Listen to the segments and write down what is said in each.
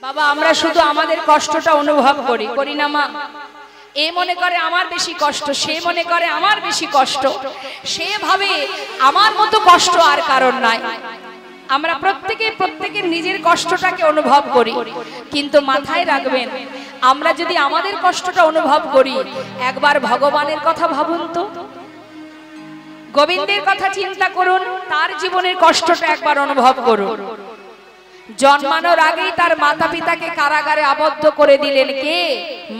বাবা আমরা শুধু আমাদের কষ্টটা অনুভব করি না মা? এ মনে করে আমার বেশি কষ্ট, সে মনে করে আমার বেশি কষ্ট, সে ভাবে আমার মতো কষ্ট আর কারণ নাই। আমরা প্রত্যেকের নিজের কষ্টটাকে অনুভব করি, কিন্তু মাথায় রাখবেন আমরা যদি আমাদের কষ্টটা অনুভব করি, একবার ভগবানের কথা ভাবুন তো, গোবিন্দের কথা চিন্তা করুন, তার জীবনের কষ্টটা একবার অনুভব করুন। জন্মানোর আগেই তার মাতা পিতাকে কারাগারে আবদ্ধ করে দিলেন কে?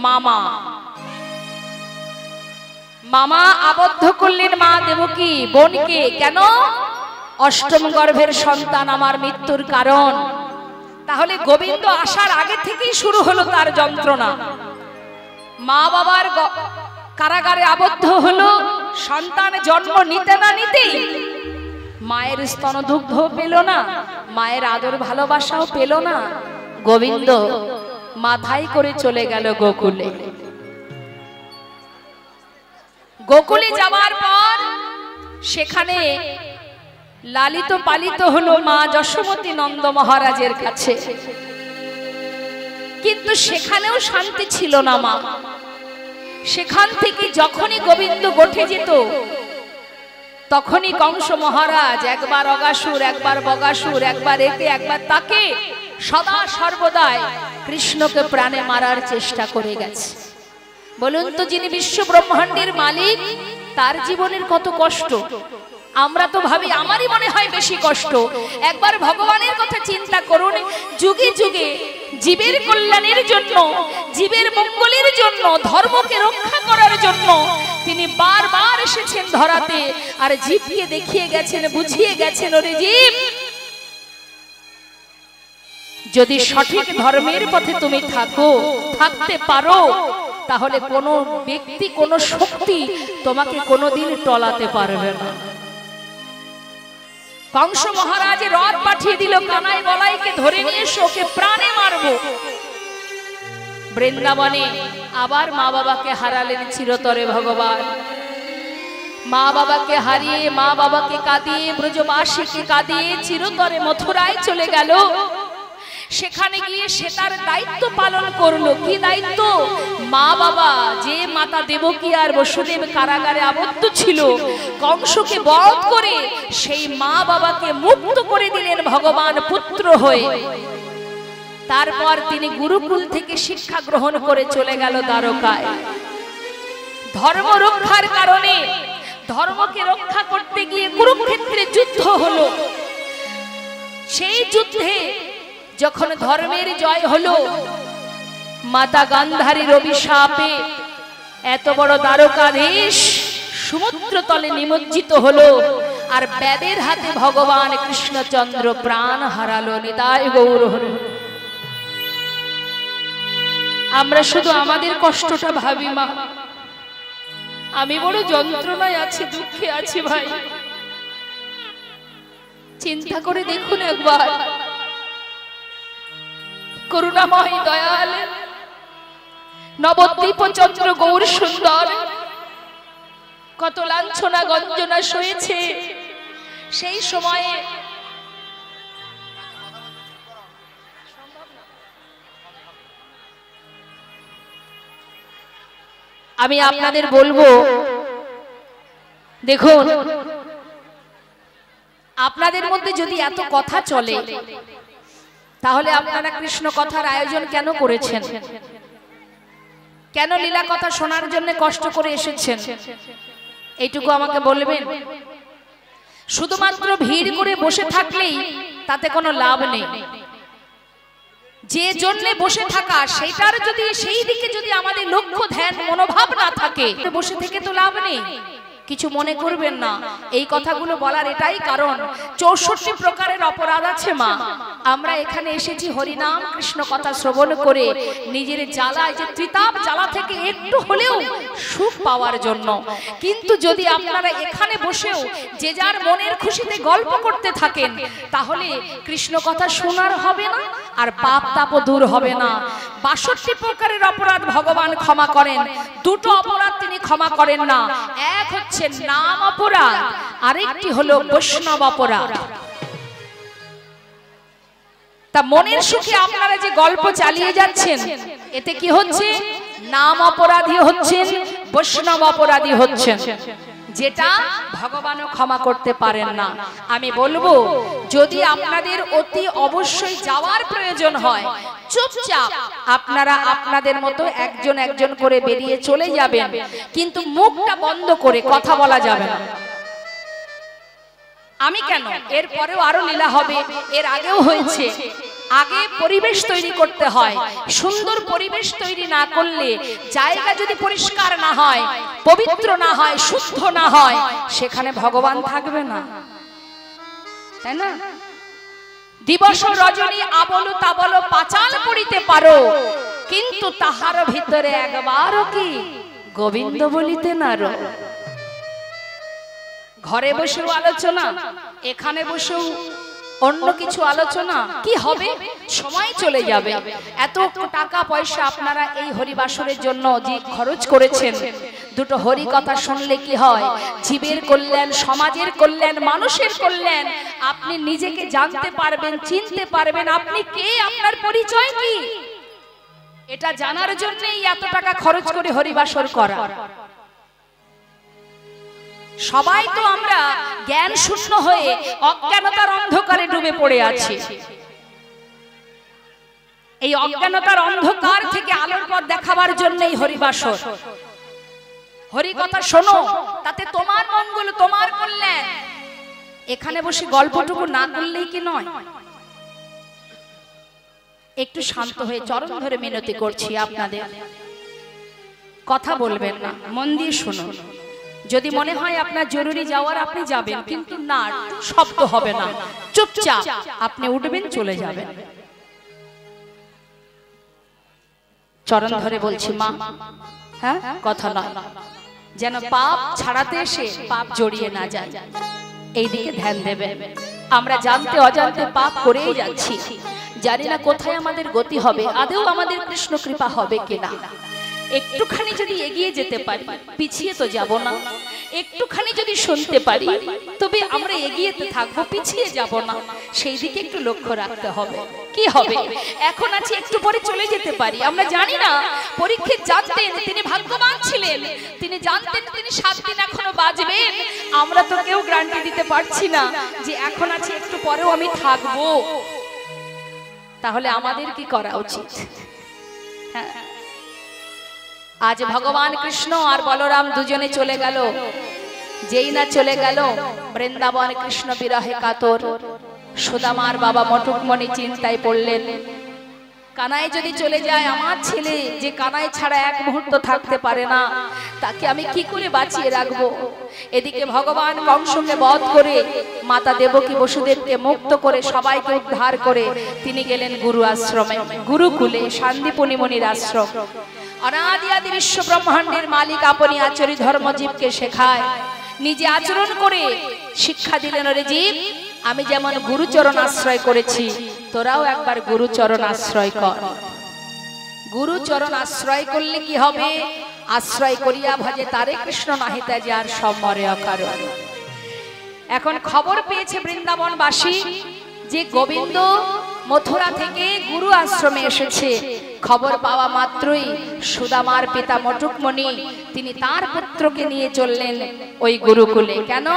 মামা। মামা আবদ্ধ করলেন মা দেবকী বোনকে। কেন? অষ্টম গর্ভের সন্তান আমার মৃত্যুর কারণ। তাহলে গোবিন্দ আসার আগে থেকেই শুরু হলো তার যন্ত্রণা। মা বাবার কারাগারে আবদ্ধ হলো, সন্তান জন্ম নিতে না নিতেই মায়ের স্তনদুগ্ধ পেল না, মায়ের আদর ভালোবাসাও পেল না। গোবিন্দ মাথায় করে চলে গেল গোকুলে। গোকুলে যাওয়ার পর সেখানে লালিত পালিত হলো মা যশোমতী নন্দ মহারাজের কাছে। কিন্তু সেখানেও শান্তি ছিল না মা। সেখান থেকে যখনই গোবিন্দ গোঠে যেত, তখনই কংস মহারাজ একবার অগাসুর, একবার বগাসুর, একবার একে একবার তাকে সদা সর্বদাই কৃষ্ণকে প্রাণে মারার চেষ্টা করে গেছে। বলুন তো, যিনি বিশ্ব ব্রহ্মাণ্ডের মালিক, তার জীবনের কত কষ্ট। আমরা তো ভাবি আমারই মনে হয় বেশি কষ্ট। একবার ভগবানের কথা চিন্তা করুন, যুগে যুগে জীবের কল্যাণের জন্য, জীবের মঙ্গলের জন্য, ধর্মকে রক্ষা করার জন্য তিনি বারবার এসেছেন ধরাতে, আর জীবকে দেখিয়ে গেছেন, বুঝিয়ে গেছেন, ওরে জীব, যদি সঠিক ধর্মের পথে তুমি থাকতে পারো, তাহলে কোনো ব্যক্তি, কোনো শক্তি তোমাকে কোনোদিন টলাতে পারবে না। কংস মহারাজ রথ পাঠিয়ে দিল, কানাই বলাইকে ধরে নিয়ে এসে ওকে প্রাণে মারবো। বৃন্দাবনে আবার মা বাবাকে হারালেন চিরতরে ভগবান। মা বাবাকে হারিয়ে, মা বাবাকে কাঁদিয়ে, ব্রজবাসীকে কাঁদিয়ে চিরতরে মথুরায় চলে গেল। সেখানে গিয়ে সে তার দায়িত্ব পালন করলো। কি দায়িত্ব? মা বাবা, যে মাতা দেবকী আর বসুদেব কারাগারে আবদ্ধ ছিল, কংসকে বধ করে সেই মা বাবাকে মুক্ত করে দিলেন ভগবান পুত্র হয়ে। তারপর তিনি গুরুকুল থেকে শিক্ষা গ্রহণ করে চলে গেল দ্বারকায়। ধর্ম রক্ষার কারণে, ধর্মকে রক্ষা করতে গিয়ে কুরুক্ষেত্রে যুদ্ধ হলো। সেই যুদ্ধে যখন ধর্মের জয় হলো, মাতা গান্ধারীর অভিশাপে এত বড় দ্বারকাধীশ সমুদ্র তলে নিমজ্জিত হলো, আর বেদের হাতে ভগবান কৃষ্ণচন্দ্র প্রাণ হারালো। নিতাই গৌর হরি। আমরা শুধু আমাদের কষ্টটা ভাবি মা। আমি বড় যন্ত্রণায় আছি, দুঃখে আছি ভাই। চিন্তা করে দেখুন একবার, করুণাময় দয়াল নবদ্বীপ চন্দ্র গৌর সুন্দর কত লাঞ্ছনা গঞ্জনা সয়েছে। সেই সময়ে আমি আপনাদের বলবো, দেখুন, আপনাদের মধ্যে যদি এত কথা চলে, তাহলে আপনারা কৃষ্ণ কথার আয়োজন কেন করেছেন? কেন লীলা কথা শোনার জন্য কষ্ট করে এসেছেন? এইটুকু আমাকে বলবেন। শুধুমাত্র ভিড় করে বসে থাকলেই তাতে কোনো লাভ নেই। যে জন্য বসে থাকা, সেটার যদি, সেই দিকে যদি আমাদের লক্ষ্য ধ্যান মনোভাব না থাকে, বসে থেকে তো লাভ নেই। কিছু মনে করবেন না, এই কথাগুলো বলার এটাই কারণ, 64 প্রকারের অপরাধ আছে মা। আমরা এখানে এসেছি হরিনাম কৃষ্ণ কথা শ্রবণ করে নিজের জ্বালায়, যে ত্রিতাপ জ্বালা থেকে একটু হলেও সুখ পাওয়ার জন্য। কিন্তু যদি আপনারা এখানে বসেও যে যার মনের খুশিতে গল্প করতে থাকেন, তাহলে কৃষ্ণ কথা শোনার হবে না, আর পাপ তাপও দূর হবে না। 62 প্রকারের অপরাধ ভগবান ক্ষমা করেন, দুটো অপরাধ তিনি ক্ষমা করেন না। এক হচ্ছে নাম অপরাধ, আরেকটি হলো বৈষ্ণব অপরাধ। তা মনের সুখে আপনারা যে গল্প চালিয়ে যাচ্ছেন, এতে কি হচ্ছে? নাম অপরাধী হচ্ছেন, বৈষ্ণব অপরাধী হচ্ছেন, যেটা ভগবানও ক্ষমা করতে পারেন না। আমি বলবো, যদি আপনাদের অতি অবশ্যই যাওয়ার প্রয়োজন হয়, চুপচাপ আপনারা আপনাদের মতো একজন একজন করে বেরিয়ে চলে যাবেন, কিন্তু মুখটা বন্ধ করে কথা বলা যাবে না। আমি কেন, এর পরেও আরো লীলা হবে, এর আগেও হয়েছে। আগে পরিবেশ তৈরি করতে হয়। সুন্দর পরিবেশ তৈরি না করলে, জায়গা যদি পরিষ্কার না হয়, পবিত্র না হয়, শুদ্ধ না হয়, সেখানে ভগবান থাকবে না, তাই না? দিবস রজনী আবল তাবল পাচাল করিতে পারো, কিন্তু তাহার ভিতরে একবারও কি গোবিন্দ বলিতে নারো। ঘরে বসেও আলোচনা, এখানে বসেও অন্য কিছু আলোচনা, কি হবে? সময় চলে যাবে। এত টাকা পয়সা আপনারা এই হরিবাসরের জন্য যে খরচ করেছেন, দুটো হরি কথা শুনলে কি হয়? জীবের কল্যাণ, সমাজের কল্যাণ, মানুষের কল্যাণ। আপনি নিজেকে জানতে পারবেন, চিনতে পারবেন, আপনি কে, আপনার পরিচয় কি, এটা জানার জন্যই এত টাকা খরচ করে হরিবাসর করা। সবাই তো আমরা জ্ঞান শূন্য হয়ে অজ্ঞানতার অন্ধকারে ডুবে পড়ে আছি। এই অজ্ঞানতার অন্ধকার থেকে আলোর পথ দেখাবার জন্যই হরিবাসর। হরি কথা শোনো, তাতে তোমার মঙ্গল, তোমার কল্যাণ। এখানে বসে গল্পটুকু না করলেই কি নয়? একটু শান্ত হয়ে চরণ ধরে মিনতি করছি আপনাদের, কথা বলবেন না, মন দিয়ে শুনুন। যদি মনে হয় আপনার জরুরি যাওয়ার, আপনি যাবেন, কিন্তু না, শব্দ হবে না, চুপচাপ আপনি উঠবেন, চলে যাবেন। চরণ ধরে বলছি মা, হ্যাঁ, কথা না, যেন পাপ ছাড়াতে এসে পাপ জড়িয়ে না যায়, এই দিকে ধ্যান দেবে। আমরা জানতে অজান্তে পাপ করেই যাচ্ছি, জানি না কোথায় আমাদের গতি হবে, আদৌ আমাদের কৃষ্ণ কৃপা হবে কিনা। একটুখানি যদি এগিয়ে যেতে পারি, পিছিয়ে তো যাব না। একটুখানি যদি শুনতে পারি, তবে আমরা এগিয়ে থাকবো, পিছিয়ে যাব না। সেই দিকে একটু লক্ষ্য রাখতে হবে। কি হবে? এখন আছি, একটু পরে চলে যেতে পারি। আমরা জানি না, পরীক্ষিত জানতেন তিনি ভাগ্যবান ছিলেন, তিনি জানতেন তিনি 7 দিন এখনো বাঁচবেন। আমরা তো কেউ গ্যারান্টি দিতে পারছি না যে এখন আছি, একটু পরেও আমি থাকবো। তাহলে আমাদের কি করা উচিত? হ্যাঁ, আজ ভগবান কৃষ্ণ আর বলরাম দুজনে চলে গেল। যেই না চলে গেল, বৃন্দাবন কৃষ্ণ বিরহে কাতর। সুদামার বাবা মটুকমণি চিন্তায় পড়লেন, কানাই যদি চলে যায়, আমার ছেলে যে কানাই ছাড়া এক মুহূর্ত থাকতে পারে না, তাকে আমি কি করে বাঁচিয়ে রাখবো? এদিকে ভগবান কংসকে বধ করে মাতা দেবকী বসুদেবকে মুক্ত করে সবাইকে উদ্ধার করে তিনি গেলেন গুরু আশ্রমে, গুরুকুলে, শান্তিপুনি মুনির আশ্রম। অনাদি আদি বিশ্ব ব্রহ্মাণ্ডের মালিক আপনি আচরি ধর্মজীবকে শেখায়, নিজে আচরণ করে শিক্ষা দিলেন, ওরে জীব, আমি যেমন গুরুচরণ আশ্রয় করেছি, তোরাও একবার গুরুচরণ আশ্রয় কর। গুরুচরণ আশ্রয় করলে কি হবে? আশ্রয় করিয়া ভজে তারে কৃষ্ণ নাহিতা যার সম্মরে অকারণ। এখন খবর পেয়েছে বৃন্দাবনবাসী যে গোবিন্দ মথুরা থেকে গুরু আশ্রমে এসেছে। খবর পাওয়া মাত্রই সুদামার পিতা মটুকমণি তিনি তার পুত্রকে নিয়ে চললেন ওই গুরুকুলে। কেন?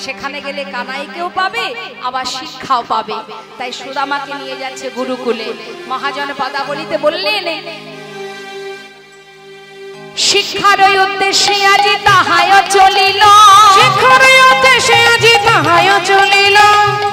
সেখানে গেলে কানাইকেও পাবে, আবার শিক্ষাও পাবে। তাই সুদামাকে নিয়ে যাচ্ছে গুরুকুলে। মহাজন পদাবলিতে বললেন, শিক্ষার উদ্দেশ্যে আজি তাহায় চলিল, শিক্ষার উদ্দেশ্যে আজি তাহায় চলিল।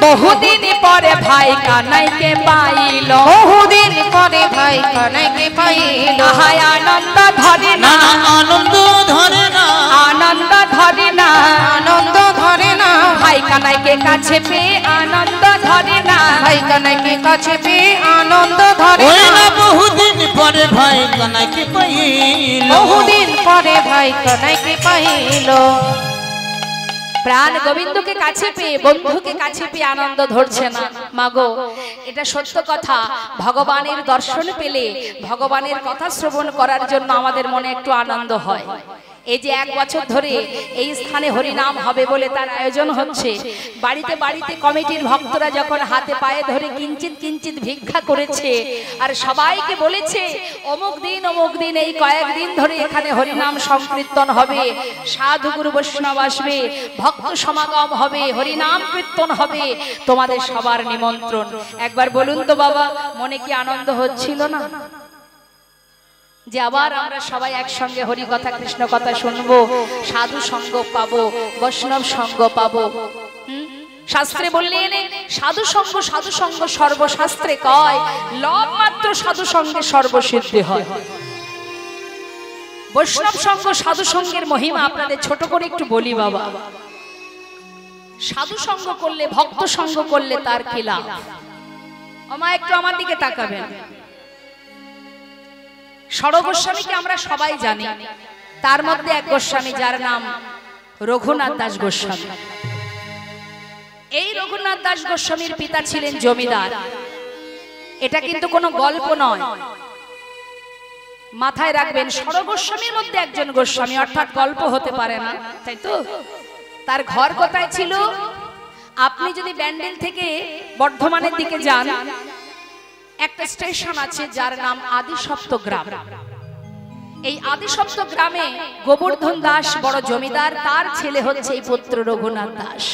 বহুদিন পরে ভাই কানাইকে পাইল, বহুদিন পরে ভাই কানাইকে পাইল। তাহায় আনন্দ ধরে না, আনন্দ ধরে না, আনন্দ ধরে না, আনন্দ ধরে না। ভাই কানাইকে কাছে পেয়ে আনন্দ ধরে না, ভাই কানাইকে কাছে পেয়ে আনন্দ ধরে না। বহুদিন পরে ভাই কানাইকে পাইল, বহুদিন পরে ভাই কানাইকে পাইল। প্রাণ গোবিন্দকে কাছে পেয়ে, বন্ধুকে কাছে পেয়ে আনন্দ ধরছে না। মাগো, এটা সত্য কথা। ভগবানের দর্শন পেলে, ভগবানের কথা শ্রবণ করার জন্য আমাদের মনে একটু আনন্দ হয়। এই যে 1 বছর ধরে এই স্থানে হরিনাম হবে বলে তার আয়োজন হচ্ছে, বাড়িতে বাড়িতে কমিটির ভক্তরা যখন হাতে পায়ে ধরে কিঞ্চিত কিঞ্চিত ভিক্ষা করেছে আর সবাইকে বলেছে অমুক দিন এই কয়েকদিন ধরে এখানে হরিনাম সংকীর্তন হবে, সাধু গুরু বৈষ্ণব আসবে, ভক্ত সমাগম হবে, হরিনাম কীর্তন হবে, তোমাদের সবার নিমন্ত্রণ। একবার বলুন তো বাবা, মনে কি আনন্দ হচ্ছিল না যে আবার আমরা সবাই একসঙ্গে হরি কথা কৃষ্ণ কথা শুনবো, সাধু সঙ্গ পাবো, বৈষ্ণব সঙ্গ পাবো। শাস্ত্রে বললেন সাধু সঙ্গ সর্বশাস্ত্রে কয়, লব মাত্র সাধু সঙ্গে সর্বসিদ্ধি হয়। বৈষ্ণব সঙ্গ সাধু সঙ্গের মহিমা আপনাদের ছোট করে একটু বলি বাবা। সাধু সঙ্গ করলে, ভক্ত সঙ্গ করলে তার কি লাভ? আমা একটু আমার দিকে তাকাবেন। ষড় গোস্বামীকে আমরা সবাই জানি, তার মধ্যে এক গোস্বামী যার নাম রঘুনাথ দাস গোস্বামী। এই রঘুনাথ দাস গোস্বামীর পিতা ছিলেন জমিদার। এটা কিন্তু কোনো গল্প নয়, মাথায় রাখবেন। ষড় গোস্বামীর মধ্যে একজন গোস্বামী, অর্থাৎ গল্প হতে পারে না, তাই তো? তার ঘর কোথায় ছিল? আপনি যদি ব্যান্ডেল থেকে বর্ধমানের দিকে যান, একটা স্টেশন আছে যার নাম আদিসপ্ত গ্রাম। এই আদিসপ্ত গ্রামে গোবর্ধন দাস বড় জমিদার, তার ছেলে হচ্ছে এই পুত্র রঘুনাথ দাস,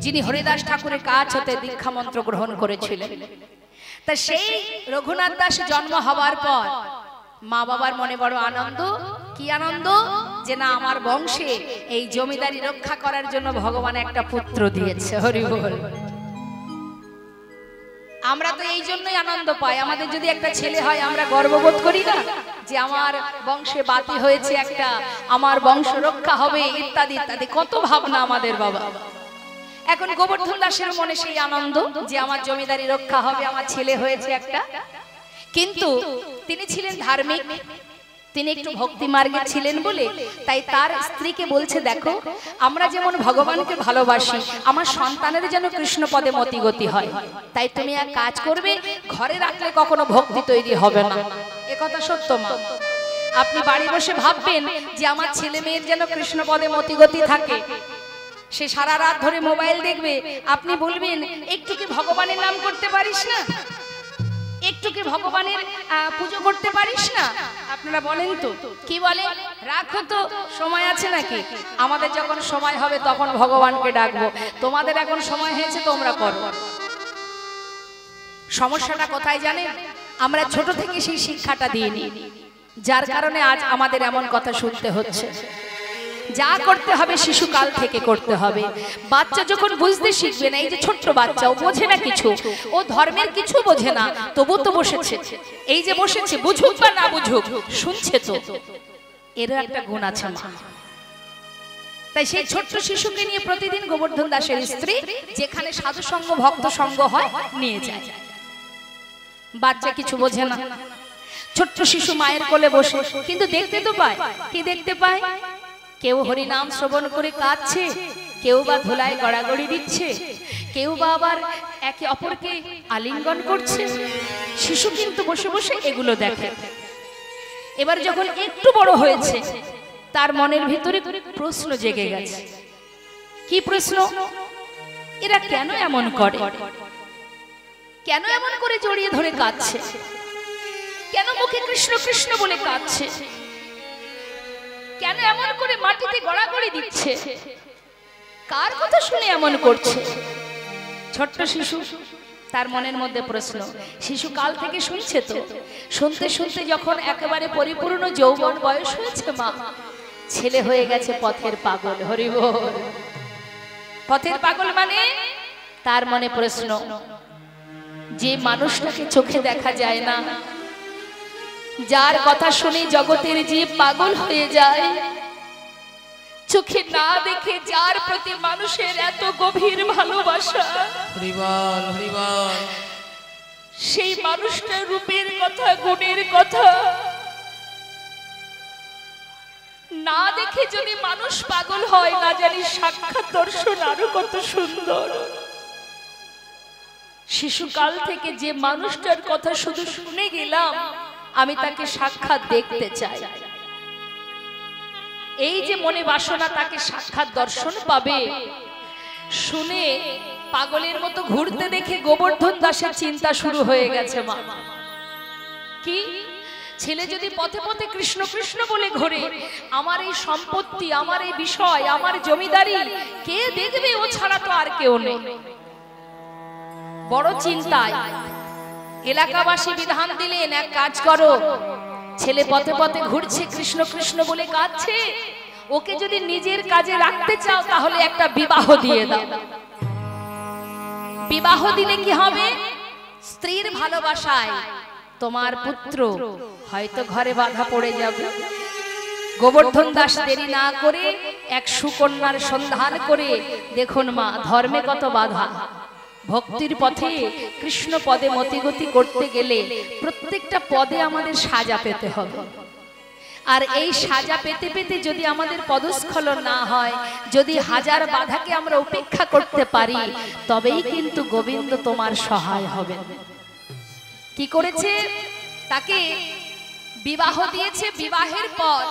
যিনি হরিদাস ঠাকুরের কাছ হতে দীক্ষা মন্ত্র গ্রহণ করেছিলেন। তা সেই রঘুনাথ দাস জন্ম হওয়ার পর মা বাবার মনে বড় আনন্দ। কি আনন্দ? যে না, আমার বংশে এই জমিদারি রক্ষা করার জন্য ভগবান একটা পুত্র দিয়েছে। হরি বল। আমরা তো এই জন্যই আনন্দ পাই, আমাদের যদি একটা ছেলে হয় আমরা গর্ববোধ করি না যে আমার বংশে বাতি হয়েছে একটা, আমার বংশ রক্ষা হবে, ইত্যাদি ইত্যাদি কত ভাবনা আমাদের বাবা। এখন গোবর্ধন দাসের মনে সেই আনন্দ যে আমার জমিদারি রক্ষা হবে, আমার ছেলে হয়েছে একটা। কিন্তু তিনি ছিলেন ধার্মিক, তিনি একটু ভক্তি মার্গে ছিলেন বলে তাই তার স্ত্রীকে বলছে, দেখো আমরা যেমন ভগবানকে ভালোবাসি, আমার সন্তানের যেন কৃষ্ণ পদে মতিগতি হয়, তাই তুমি এক কাজ করবে, ঘরে রাখলে কখনো ভক্তি তৈরি হবে না। এ কথা সত্য মা। আপনি বাড়ি বসে ভাববেন যে আমার ছেলে মেয়ের যেন কৃষ্ণ পদে মতিগতি থাকে, সে সারা রাত ধরে মোবাইল দেখবে, আপনি বলবেন একটু কি ভগবানের নাম করতে পারিস না, একটু কি ভগবানের পুজো করতে পারিস না? আপনারা বলেন তো, কি বলে? রাখো তো, সময় আছে নাকি? আমাদের যখন সময় হবে তখন ভগবানকে ডাকবো, তোমাদের এখন সময় হয়েছে, তোমরা করো। সমস্যাটা কোথায় জানেন? আমরা ছোট থেকে সেই শিক্ষাটা দিইনি, যার কারণে আজ আমাদের এমন কথা শুনতে হচ্ছে। যা করতে হবে শিশুকাল থেকে করতে হবে। বাচ্চা যখন বুঝতে শিখবে না, এই যে ছোট্ট বাচ্চা, ও বোঝে না কিছু, ও ধর্মের কিছু বোঝে না, তবু তো বসেছে। এই যে বসেছে, বুঝুক বা না বুঝুক, শুনছে তো, এর একটা গুণ আছে মা। তাই সেই ছোট্ট শিশুকে নিয়ে প্রতিদিন গোবর্ধন দাসের স্ত্রী যেখানে সাধু সঙ্গ ভক্ত সঙ্গ হয় নিয়ে যায়। বাচ্চা কিছু বোঝে না, ছোট্ট শিশু মায়ের কোলে বসে, কিন্তু দেখতে তো পায়। কি দেখতে পায়? কেউ হরিনাম শ্রবণ করে কাঁদছে, কেউ বা ধুলায় গড়াগড়ি দিচ্ছে, কেউ বা আবার একে অপরকে আলিঙ্গন করছে। শিশু কিন্তু বসে বসে এগুলো দেখে। এবার যখন একটু বড় হয়েছে, তার মনের ভিতরে প্রশ্ন জেগে গেছে। কি প্রশ্ন? এরা কেন এমন করে? কেন এমন করে জড়িয়ে ধরে কাঁদছে? কেন মুখে কৃষ্ণ কৃষ্ণ বলে কাঁদছে? কেন এমন করে মাটিতে গড়াগড়ি দিচ্ছে? কার কথা শুনে এমন করছে? ছোট্ট শিশু, তার মনের মধ্যে প্রশ্ন। শিশু কাল থেকে শুনছে তো, শুনতে শুনতে যখন একেবারে পরিপূর্ণ যৌবন বয়স হয়েছে, মা ছেলে হয়ে গেছে পথের পাগল। হরি বল। পথের পাগল মানে তার মনে প্রশ্ন, যে মানুষটাকে চোখে দেখা যায় না, যার কথা শুনে জগতের জীব পাগল হয়ে যায়, চোখে না দেখে যার প্রতি মানুষের এত গভীর ভালোবাসা, সেই মানুষটার রূপের কথা, গুণের কথা না দেখে যদি মানুষ পাগল হয়, না জানি সাক্ষাৎ দর্শন আরো কত সুন্দর। শিশুকাল থেকে যে মানুষটার কথা শুধু শুনে গেলাম, আমি তাকে সাক্ষাৎ দেখতে চাই। এই যে মনে বাসনা তাকে সাক্ষাৎ দর্শন পাবে শুনে পাগলের মতো ঘুরতে দেখে গোবর্ধন দাসের চিন্তা শুরু হয়ে গেছে। মা কি ছেলে যদি পথে পথে কৃষ্ণ কৃষ্ণ বলে ঘোরে, আমার এই সম্পত্তি, আমার এই বিষয়, আমার জমিদারি কে দেখবে? ও ছাড়া তো আর কেউ নেই। বড় চিন্তায় এলাকাবাসী বিধান দিলেন, এক কাজ করো, ছেলে পথে পথে ঘুরছে, কৃষ্ণ কৃষ্ণ বলে কাঁদছে, ওকে যদি নিজের কাজে রাখতে চাও তাহলে একটা বিবাহ দিয়ে দাও। বিবাহ দিলে কি হবে? স্ত্রীর ভালোবাসায় তোমার পুত্র হয়তো ঘরে বাধা পড়ে যাবে। গোবর্ধন দাস দেরি না করে এক সুকন্যার সন্ধান করে, দেখুন মা, ধর্মে কত বাধা। ভক্তির পথে কৃষ্ণ পদে মতিগতি করতে গেলে প্রত্যেকটা পদে আমাদের সাজা পেতে হবে। আর এই সাজা পেতে পেতে যদি আমাদের পদস্খলন না হয়, যদি হাজার বাধাকে আমরা উপেক্ষা করতে পারি, তবেই কিন্তু গোবিন্দ তোমার সহায় হবেন। কি করেছে? তাকে বিবাহ দিয়েছে। বিবাহের পর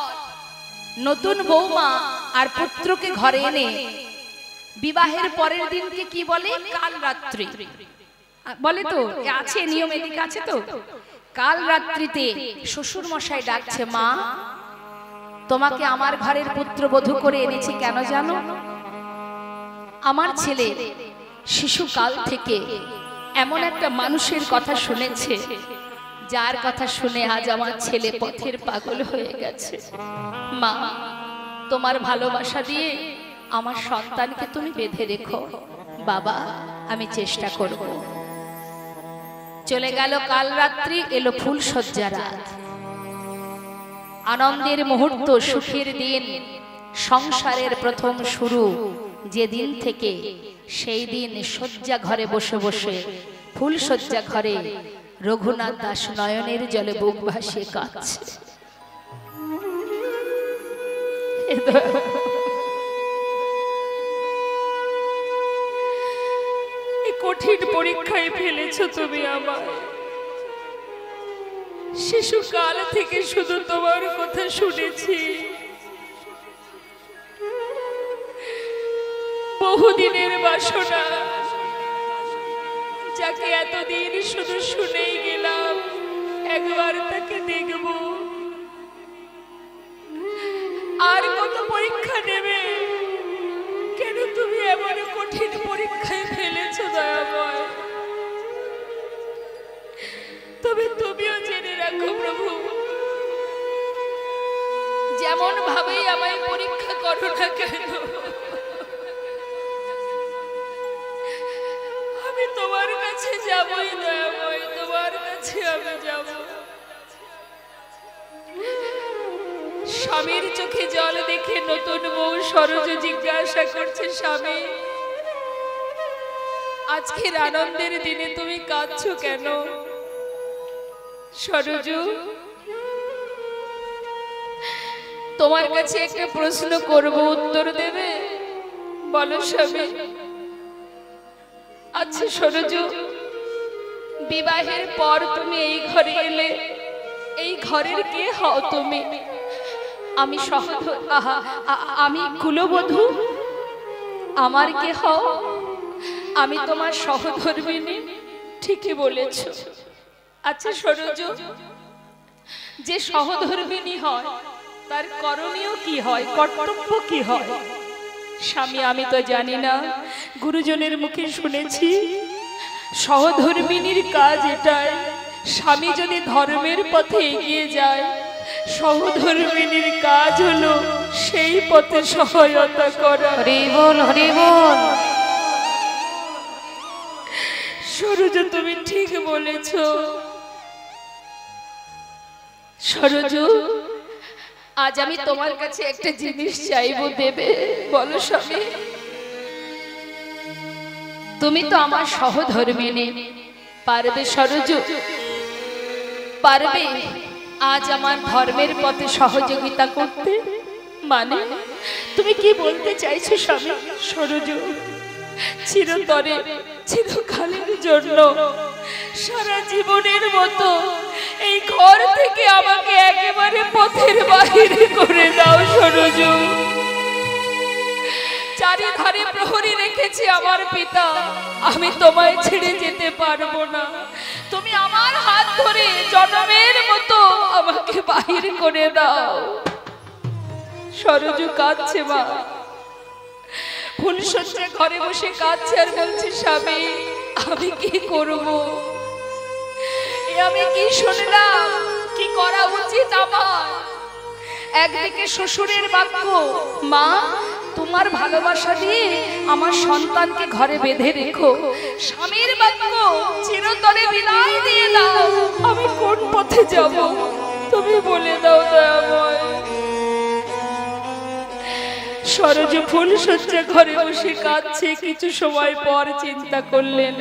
নতুন বৌমা আর পুত্রকে ঘরে এনে বিবাহের পরের দিনকে কি বলে? কাল রাত্রি বলে। তো আছে নিয়ম, এদিকে আছে তো। কাল রাত্রিতে শ্বশুর মশাই ডাকছে, মা তোমাকে আমার ঘরের পুত্রবধূ করে এনেছি, কেন জানো? আমার ছেলে শিশুকাল থেকে এমন একটা মানুষের কথা শুনেছে, যার কথা শুনে আজ আমার ছেলে পথের পাগল হয়ে গেছে। মা তোমার ভালোবাসা দিয়ে আমার সন্তানকে তুমি বেঁধে রেখো। বাবা আমি চেষ্টা করব। চলে গেল কাল রাত্রি, এলো ফুল সজ্জা রাত। আনন্দের মুহূর্ত, সুখের দিন, সংসারের প্রথম শুরু যেদিন থেকে, সেই দিন শয্যা ঘরে বসে বসে, ফুল শয্যা ঘরে রঘুনাথ দাস নয়নের জলে বুক ভাসিয়ে কাঁদছে। কঠিন পরীক্ষায় ফেলেছো তুমি আমায়। শিশুকাল থেকে শুধু তোমার কথা শুনেছি, বহুদিনের বাসনা, যাকে এতদিন শুধু শুনেই গেলাম, একবার তাকে দেখব। আর কত পরীক্ষা নেবে? কেন তুমি এমন কঠিন পরীক্ষায় ফেলেছো দয়াময়? তবে তুমিও জেনে রাখো প্রভু, যেমন ভাবেই আমায় পরীক্ষা করো না কেন, আমি তোমার কাছে যাবই দয়াময়, তোমার কাছে আমি যাব। স্বামীর চোখে জল দেখে নতুন বউ সরোজ জিজ্ঞাসা করছে, স্বামী আজকের আনন্দের দিনে তুমি কাঁদছো কেন? সরোজ তোমার কাছে একটা প্রশ্ন করব, উত্তর দেবে? বলো স্বামী। আচ্ছা সরোজ, বিবাহের পর তুমি এই ঘরে এলে, এই ঘরের কে হও তুমি? আমি আমি কুলবধূ। আমার কে হও? আমি তোমার সহধর্মিণী। ঠিকই বলেছ। আচ্ছা সরোজ, যে সহধর্মিণী হয় তার করণীয় কি হয়, কর্তব্য কি হয়? স্বামী আমি তো জানি না, গুরুজনের মুখে শুনেছি সহধর্মিণীর কাজ এটাই, স্বামী যদি ধর্মের পথে এগিয়ে যায়, সহধর্মিণীর কাজ হলো সেই পথে সহায়তা করা। হরি বল, হরি বল। সরোজ তুমি ঠিক বলেছ। সরোজ আজ আমি তোমার কাছে একটা জিনিস চাইবো, দেবে? বলো স্বামী। তুমি তো আমার সহধর্মিণী, পারবে সরোজ? পারবে আজ আমার ধর্মের পথে সহযোগিতা করতে? মানে তুমি কি বলতে চাইছো স্বামী? সরোজ চিরতরে, চিরকালের জন্য, সারা জীবনের মতো এই ঘর থেকে আমাকে একেবারে পথের বাহিরে করে দাও সরজু। চারিধারে প্রহরী রেখেছি আমার পিতা, আমি তোমায় ছেড়ে যেতে পারবো না। তুমি আমার হাত ধরে জনমের মতো আমাকে বাহির করে দাও। সরজু কাঁদছে মা, ফুলশয্যা ঘরে বসে কাঁদছে আর বলছে স্বামী আমি কি করব, আমি কি শুনলাম, কি করা উচিত আমার? একদিকে শ্বশুরের বাক্য, মা তোমার ভালোবাসা দিয়ে আমার সন্তানকে ঘরে বেঁধে রেখো, স্বামীর বাক্য চিরতরে বিদায় দিয়ে দাও। আমি কোন পথে যাব তুমি বলে দাও দয়াময়। সরজু ফুলশয্যা ঘরে বসে কাঁদছে। কিছু সময় পর চিন্তা করলেন,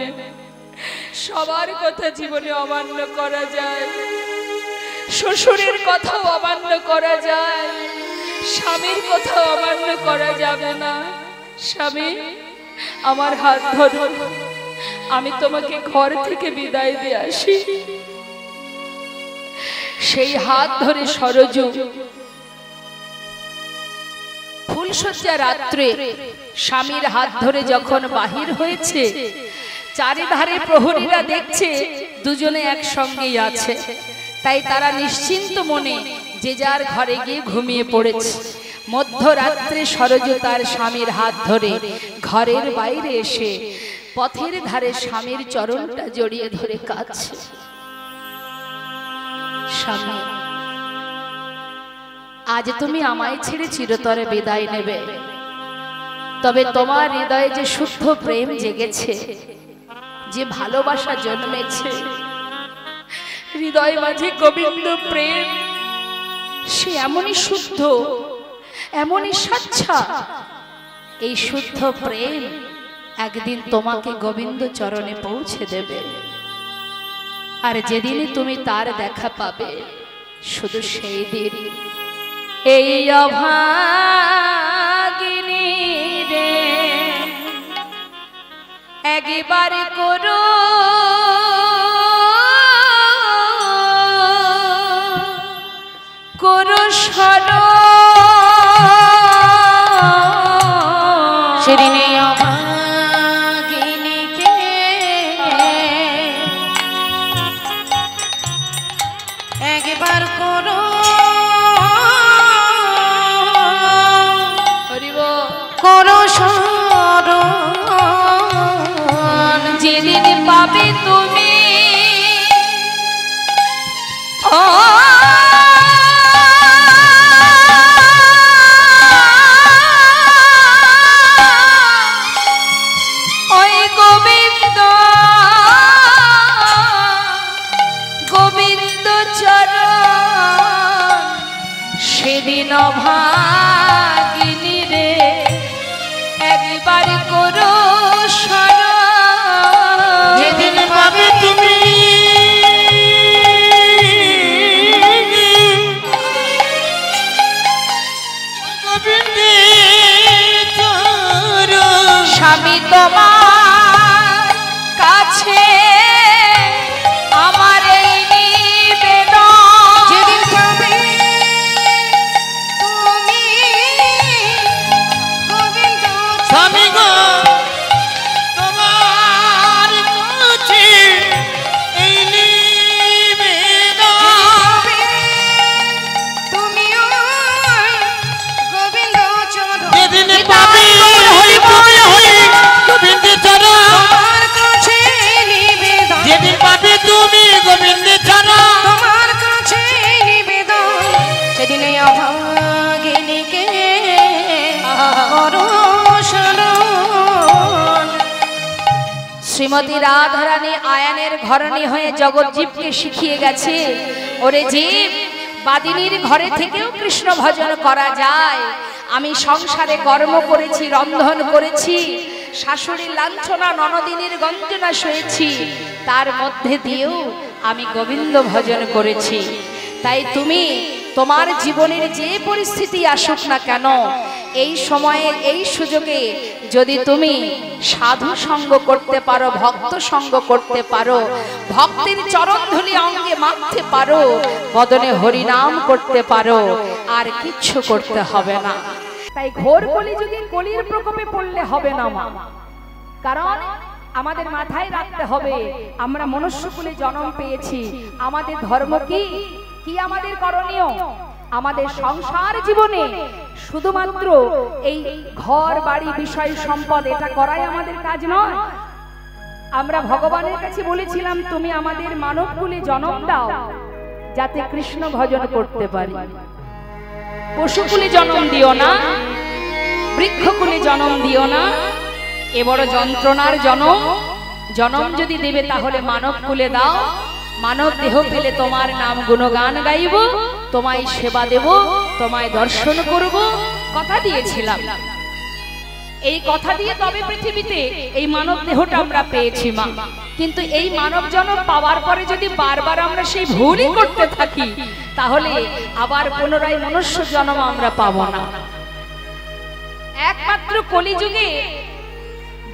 সবার কথা জীবনে অমান্য করা যায়, শ্বশুরের কথাও অমান্য করা যায়, স্বামীর কথাও অমান্য করা যাবে না। স্বামী আমার হাত ধরো, আমি তোমাকে ঘর থেকে বিদায় দিয়ে আসি। সেই হাত ধরে সরজু ফুলশয্যা রাত্রে স্বামীর হাত ধরে যখন বাহির হয়েছে, চারিধারে প্রহরীরা দেখছে দুজনে একসঙ্গেই আছে, তাই তারা নিশ্চিন্ত মনে যে যার ঘরে গিয়ে ঘুমিয়ে পড়েছে। মধ্যরাত্রে সরজু তার স্বামীর হাত ধরে ঘরের বাইরে এসে পথের ধারে স্বামীর চরণটা জড়িয়ে ধরে কাঁদছে। স্বামী আজ তুমি আমায় ছেড়ে চিরতরে বিদায় নেবে, তবে তোমার হৃদয়ে যে শুদ্ধ প্রেম জেগেছে, যে ভালোবাসা জন্মেছে, হৃদয় মাঝে গোবিন্দ প্রেম, সে এমনই শুদ্ধ, এমনই স্বচ্ছা। এই শুদ্ধ প্রেম একদিন তোমাকে গোবিন্দ চরণে পৌঁছে দেবে। আর যেদিনই তুমি তার দেখা পাবে, শুধু সেই দিন এই অভাগিনী রে একবার করো করো সেদিনে অভাগিনীকে একবার করো করো স্মরণ, যেদিন পাবে তুমি ওই গোবিন্দ গোবিন্দ চরণ, সেদিন অভাগিনী রে একবার করো স্মরণ। যেদিন পাবে তুমি স্বামী তোমার কাছে আমার এই নিবেদন, যেদিন পাবে তুমি গোবিন্দ স্বামী গো তোমার কাছে এই নিবেদন, তুমিও গোবিন্দ চরণ, যেদিন পাবে গোবিন্দ চরণ, তোমার কাছে নিবেদন, যেদিন পাবে তুমি গোবিন্দ চরণ, তোমার কাছে নিবেদন, সেদিনে অভাগিনীকে করো স্মরণ। শ্রীমতী রাধারানী আয়ানের ঘরণী হয়ে জগজ্জীবকে শিখিয়ে গেছে, ওরে জীব বাদিনীর ঘরে থেকেও কৃষ্ণ ভজন করা যায়। আমি সংসারে কর্ম করেছি, রন্ধন করেছি, শাশুড়ির লাঞ্ছনা ননদিনীর গঞ্জনা সয়েছি, তার মধ্যে দিয়েও আমি গোবিন্দ ভজন করেছি। তাই তুমি তোমার জীবনের যে পরিস্থিতি আসুক না কেন, এই সময়ে এই সুযোগে যদি তুমি সাধু সঙ্গ করতে পারো, ভক্ত সঙ্গ করতে পারো, ভক্তের চরণধুলি অঙ্গে মাখতে পারো, বদনে হরিনাম করতে পারো, আর কিচ্ছু করতে হবে না। তাই ঘোর কলিযুগে কলির প্রকোপে পড়লে হবে না মা। কারণ আমাদের মাথায় রাখতে হবে আমরা মনুষ্যকুলে জন্ম পেয়েছি, আমাদের ধর্ম কি, কি আমাদের করণীয়? আমাদের সংসার জীবনে শুধুমাত্র এই ঘর বাড়ি বিষয় সম্পদ এটা করাই আমাদের কাজ নয়। আমরা ভগবানের কাছে বলেছিলাম তুমি আমাদের মানবকুলে জন্ম দাও যাতে কৃষ্ণ ভজন করতে পারি। পশুকুলে জন্ম দিও না, বৃক্ষকুলে জন্ম দিও না, এ বড় যন্ত্রণার জনম যদি দেবে তাহলে মানব কুলে দাও। মানব দেহ পেলে তোমার নাম গুণগান গাইব, তোমায় সেবা দেব, তোমায় দর্শন করব, কথা দিয়েছিলাম। এই কথা দিয়ে তবে পৃথিবীতে এই মানব দেহটা আমরা পেয়েছি মা। কিন্তু এই মানব জন্ম পাওয়ার পরে যদি বারবার আমরা সেই ভুলই করতে থাকি তাহলে আবার পুনরায় মনুষ্য জন্ম আমরা পাবো না। একমাত্র কলিযুগে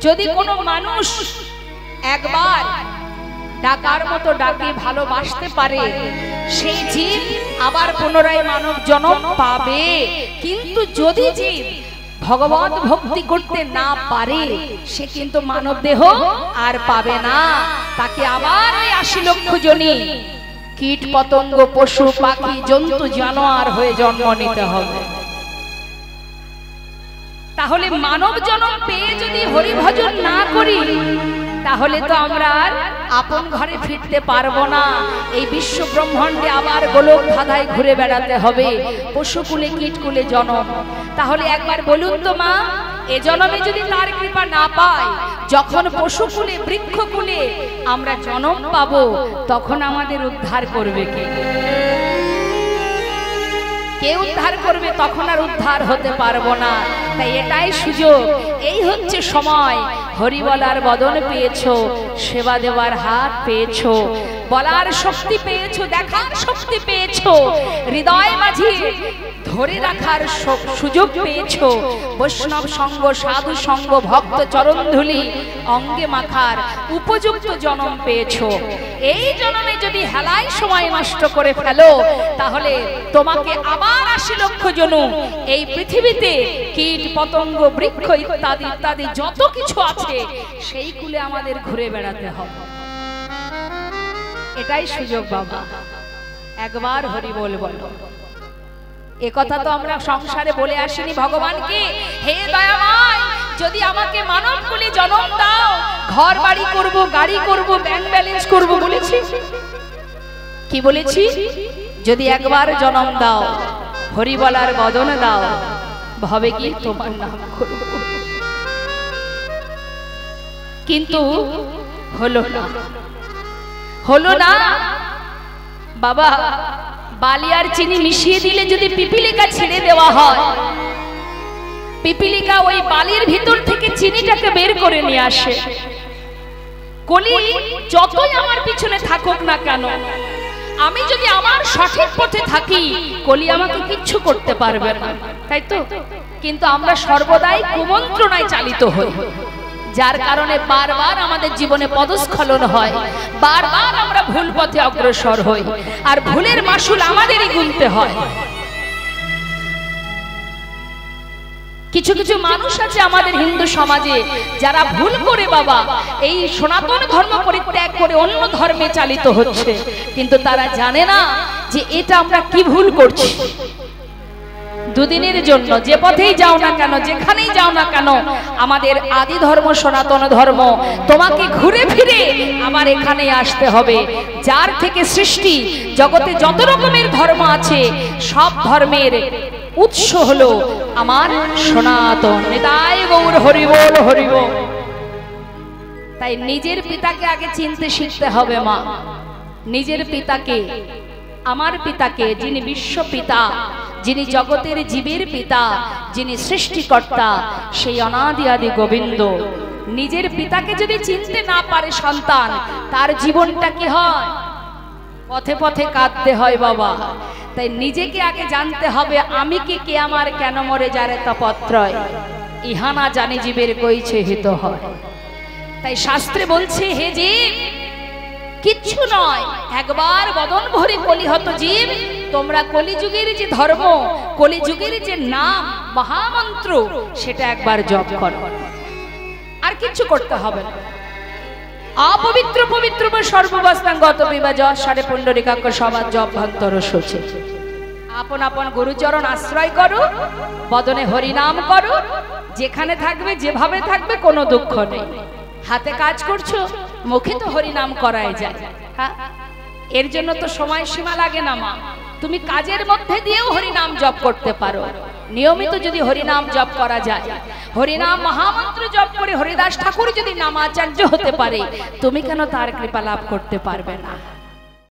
যদি কোনো মানুষ একবার ডাকার মতো ডাকে ভালোবাসতে পারে, সেই জীব আবার পুনরায় মানব জন্ম পাবে। কিন্তু যদি জীব ভগবত ভক্তি করতে না পারে সে কিন্তু মানব দেহ আর পাবে না, তাকে আবার ৮০ লক্ষ জনি কীট পতঙ্গ পশু পাখি জন্তু জানোয়ার হয়ে জন্ম নিতে হবে। তাহলে মানব জন্ম পেয়ে যদি হরিভজন না করি তাহলে তো আমরা আর আপন ঘরে ফিরতে পারবো না। এই বিশ্ব ব্রহ্মাণ্ডে আবার গোলক ধাঁধায় ঘুরে বেড়াতে হবে, পশুকুলে কীটকুলে জন্ম। তাহলে একবার বলুন তো মা, এ জন্মে যদি তার কৃপা না পাই, যখন পশুকুলে বৃক্ষকুলে আমরা জন্ম পাবো তখন আমাদের উদ্ধার করবে কে? কে উদ্ধার করবে? তখন আর উদ্ধার হতে পারবো না। তাই এটাই সুযোগ, এই হচ্ছে সময়। হরি বলার বদন পেয়েছো, সেবা দেওয়ার হাত পেয়েছো, বলার শক্তি পেয়েছো, দেখার শক্তি পেয়েছো, হৃদয় মাঝে ধরে রাখার সুযোগ পেয়েছো, বৈষ্ণব সঙ্গ সাধু সঙ্গ ভক্ত চরণধুলি অঙ্গে মাখার উপযুক্ত জন্ম পেয়েছো। এই জন্মে যদি হেলায় সময় নষ্ট করে ফেলো তাহলে তোমাকে আবার ৮০ লক্ষ জনম এই পৃথিবীতে কীট পতঙ্গ বৃক্ষ ইত্যাদি ইত্যাদি যত কিছু আছে সেই কুলে আমাদের ঘুরে বেড়াতে হবে। এটাই সুযোগ বাবা, একবার হরি বল বলো। এ কথা তো আমরা সংসারে বলে আসিনি ভগবানকে, হে দয়াময় যদি আমাকে মানব কুলে জন্ম দাও, ঘর বাড়ি করব, গাড়ি করব, ব্যাংক ব্যালেন্স করব বলেছি। কি বলেছি? যদি একবার জন্ম দাও, হরি বলার বদন দাও, ভাবে কি তোমার নাম করব। কিন্তু হলো না, হলো না বাবা। বালি আর চিনি মিশিয়ে দিলে যদি পিপিলিকা ছেড়ে দেওয়া হয়, পিপিলিকা ওই বালির ভিতর থেকে চিনিটাকে বের করে নিয়ে আসে। কলি যতই আমার পিছনে থাকুক না কেন, আমি যদি আমার সঠিক পথে থাকি কলি আমাকে কিচ্ছু করতে পারবে না, তাই তো? কিন্তু আমরা সর্বদাই কুমন্ত্রণায় চালিত হই, যার কারণে বারবার আমাদের জীবনে পদস্খলন হয়, বারবার আমরা ভুল পথে অগ্রসর হই, আর ভুলের মাসুল আমাদেরই গুনতে হয়। কিছু কিছু মানুষ আছে আমাদের হিন্দু সমাজে যারা ভুল করে বাবা এই সনাতন ধর্ম পরিত্যাগ করে অন্য ধর্মে চালিত হচ্ছে, কিন্তু তারা জানে না যে এটা আমরা কি ভুল করছি। দুদিনের জন্য যে পথেই যাও না কেন, যেখানেই যাও না কেন, আমাদের আদি ধর্ম সনাতন ধর্ম তোমাকে ঘুরে ফিরে আবার এখানে আসতে হবে। যার থেকে সৃষ্টি জগতে যত রকমের ধর্ম আছে সব ধর্মের উৎস হলো আমার সনাতন। নিতাই গৌর হরি বল হরি বল। তাই নিজের পিতাকে আগে চিনতে শিখতে হবে মা, নিজের পিতাকে, আমার পিতাকে, যিনি বিশ্ব পিতা, যিনি জগতের জীবের পিতা, যিনি সৃষ্টিকর্তা, সেই অনাদি আদি গোবিন্দ। নিজের পিতাকে যদি চিনতে না পারে সন্তান, তার জীবনটা কি হয়? পথে পথে কাঁদতে হয় বাবা। তাই নিজেকে আগে জানতে হবে, আমি কে আমার কেন মরে যারে তপত্রয়, ইহা না জানি জীবের কইছে হিত হয়। তাই শাস্ত্রে বলছে, হে জীব কিচ্ছু নয়, একবার বদন ভরে কলিহত জীব, তোমরা কলিযুগের যে ধর্ম, কলিযুগের যে নাম মহামন্ত্র, সেটা একবার জপ করো, আর কিচ্ছু করতে হবে না। অপবিত্র পবিত্র বা সর্ববস্তাঙ্গত বিভাজন সাড়ে পুণ্ডরিকাক্ষ সবার জপ ভক্তর সূচি। আপন আপন গুরুচরণ আশ্রয় করো, বদনে হরিনাম করো, যেখানে থাকবে যেভাবে থাকবে কোনো দুঃখ নেই। হাতে কাজ করছো, মুখে তো হরিনাম করাই যায়। হ্যাঁ, এর জন্য তো সময় সীমা লাগে না মা, তুমি কাজের মধ্যে দিয়েও হরিনাম জপ করতে পারো। নিয়মিত যদি হরিনাম জপ করা যায়, হরিনাম মহামন্ত্র জপ করে হরিদাস ঠাকুর যদি নামাচার্য হতে পারে, তুমি কেন তার কৃপা লাভ করতে পারবে না?